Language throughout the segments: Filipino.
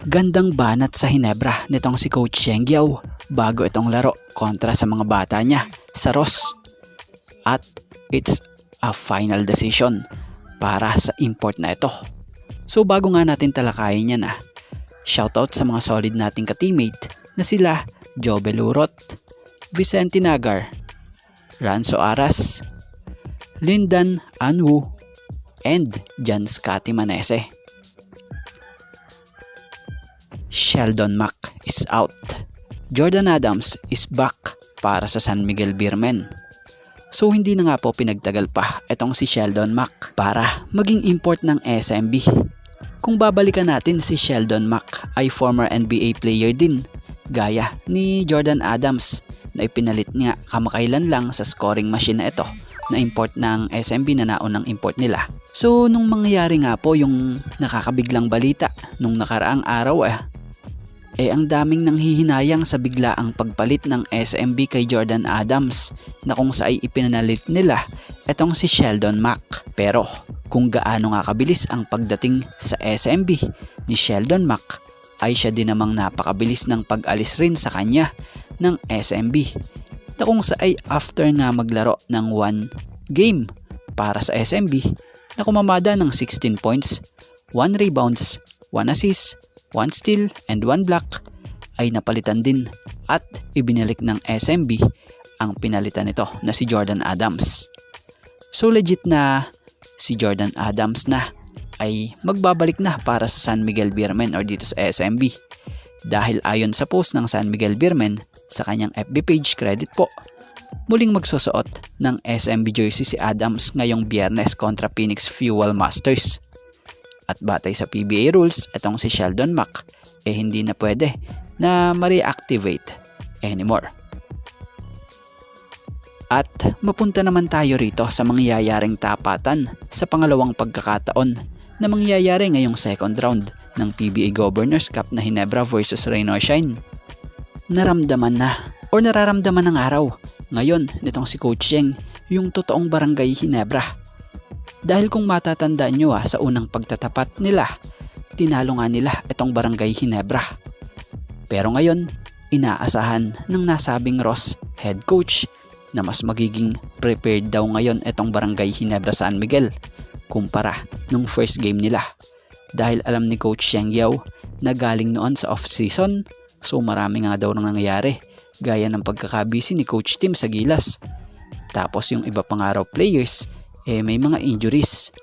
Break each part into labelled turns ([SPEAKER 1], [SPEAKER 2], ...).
[SPEAKER 1] Gandang banat sa Hinebra nitong si Coach Cheng Yao bago itong laro kontra sa mga bata niya sa Ross. At it's a final decision para sa import na ito. So bago nga natin talakayin yan shoutout sa mga solid nating ka-teammate na sila Joe Belurot, Vicente Nagar, Ranzo Aras, Lindan Anwu, and Jan Scotty Manese. Sheldon Mac is out. Jordan Adams is back para sa San Miguel Beermen. So hindi na nga po pinagtagal pa itong si Sheldon Mac para maging import ng SMB. Kung babalikan natin, si Sheldon Mac ay former NBA player din gaya ni Jordan Adams na ipinalit nga kamakailan lang sa scoring machine na ito na import ng SMB na naunang import nila. So nung mangyayari nga po yung nakakabiglang balita nung nakaraang araw ang daming nanghihinayang sa biglaang pagpalit ng SMB kay Jordan Adams na kung sa ay ipinalit nila etong si Sheldon Mac. Pero kung gaano nga kabilis ang pagdating sa SMB ni Sheldon Mac ay siya din namang napakabilis ng pag-alis rin sa kanya ng SMB na kung sa ay after nga maglaro ng 1 game para sa SMB na kumamada ng 16 points, 1 rebounds, 1 assist, 1 steal, and 1 block ay napalitan din at ibinalik ng SMB ang pinalitan nito na si Jordan Adams. So legit na si Jordan Adams na ay magbabalik na para sa San Miguel Beermen or dito sa SMB. Dahil ayon sa post ng San Miguel Beermen sa kanyang FB page, credit po, muling magsusuot ng SMB jersey si Adams ngayong Biyernes kontra Phoenix Fuel Masters. At batay sa PBA rules, itong si Sheldon Mac hindi na pwede na ma-reactivate anymore. At mapunta naman tayo rito sa mangyayaring tapatan sa pangalawang pagkakataon na mangyayari ngayong second round ng PBA Governors Cup na Hinebra versus Rain or Shine. Nararamdaman ng araw ngayon nitong si Coach Cheng yung totoong barangay Hinebra. Dahil kung matatandaan nyo sa unang pagtatapat nila, tinalo nga nila itong barangay Hinebra. Pero ngayon, inaasahan ng nasabing Ross head coach na mas magiging prepared daw ngayon itong barangay Hinebra San Miguel kumpara nung first game nila. Dahil alam ni Coach Cheng Yao na galing noon sa off-season, so marami nga daw nang nangyayari gaya ng pagkakabisi ni Coach Tim sa Gilas. Tapos yung iba pang araw players may mga injuries.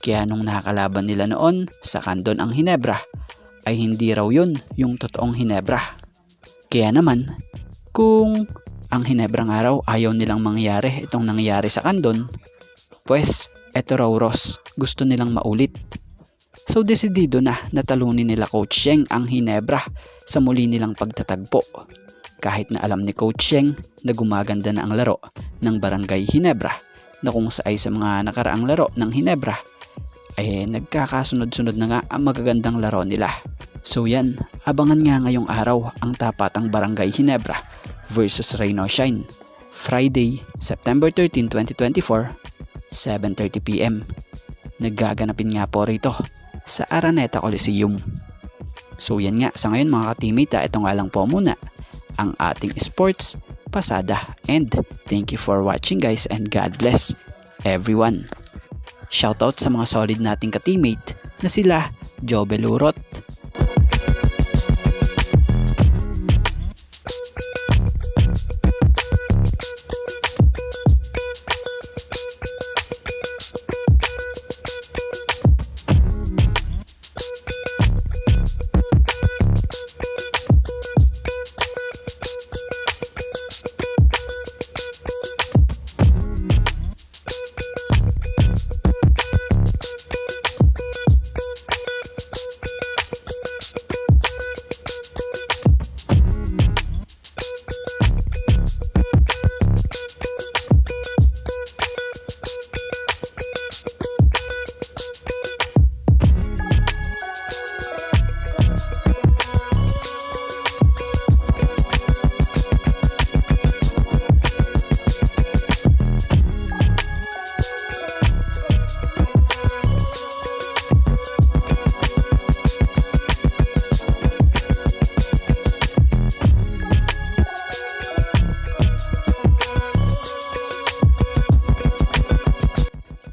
[SPEAKER 1] Kaya nung nakakalaban nila noon sa Candon ang Hinebra ay hindi raw yun yung totoong Hinebra. Kaya naman kung ang Hinebra nga raw ayaw nilang mangyari itong nangyari sa Candon, pues eto raw Ross gusto nilang maulit. So desidido na natalunin nila Coach Cheng ang Hinebra sa muli nilang pagtatagpo. Kahit na alam ni Coach Cheng na gumaganda na ang laro ng barangay Hinebra na kung sa ay sa mga nakaraang laro ng Hinebra ay nagkakasunod-sunod na nga ang magagandang laro nila. So yan, abangan nga ngayong araw ang tapatang barangay Hinebra versus Rain or Shine. Friday, September 13, 2024, 7:30 PM. Naggaganapin nga po rito sa Araneta Coliseum. So yan nga, sa ngayon mga ka-teammate, ito nga lang po muna ang ating sports pasada, and thank you for watching guys, and God bless everyone. Shoutout sa mga solid nating ka-teammate na sila Joe Belurot,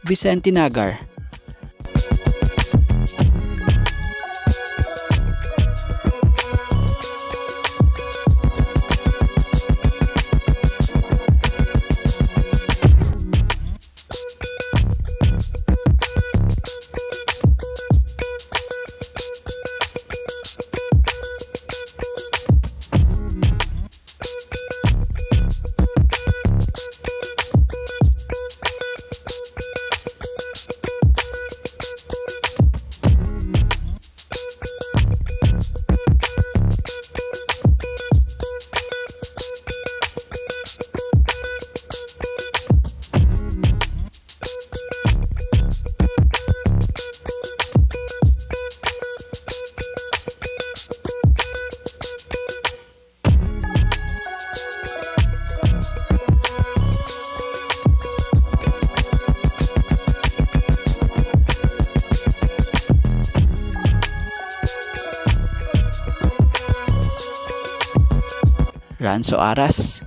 [SPEAKER 1] Vicente Nagar, Ranzo Aras,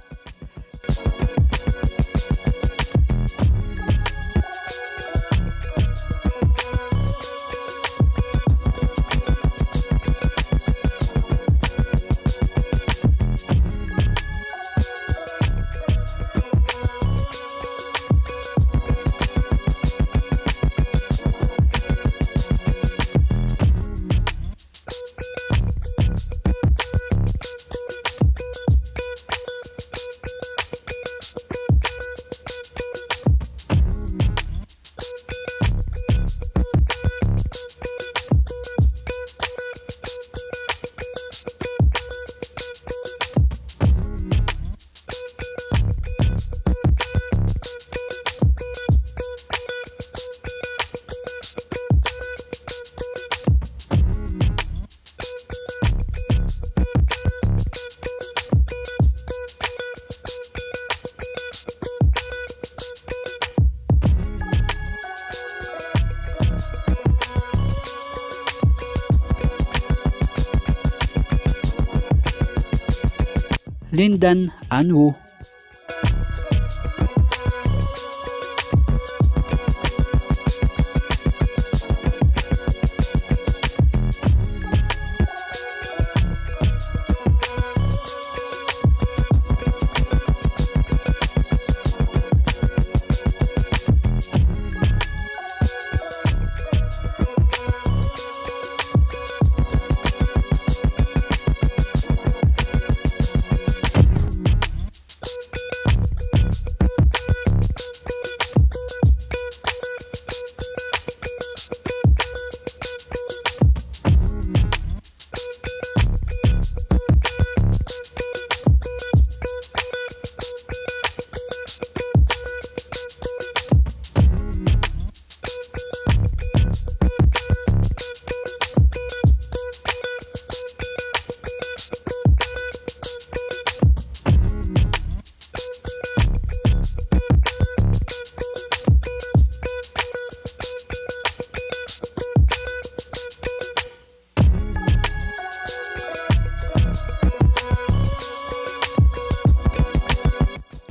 [SPEAKER 1] Lindan Anwu,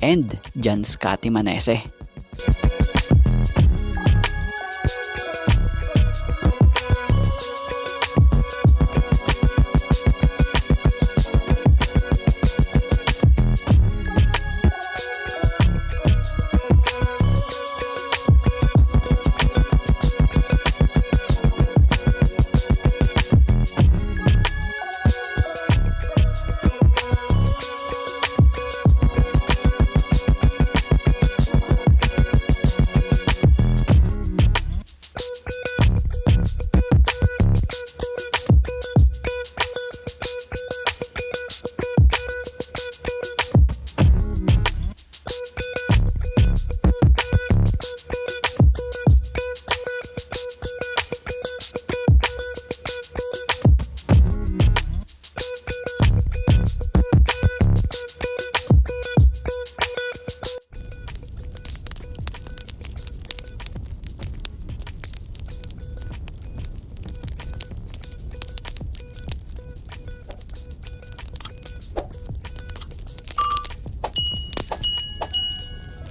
[SPEAKER 1] and Jan Scotty Manese.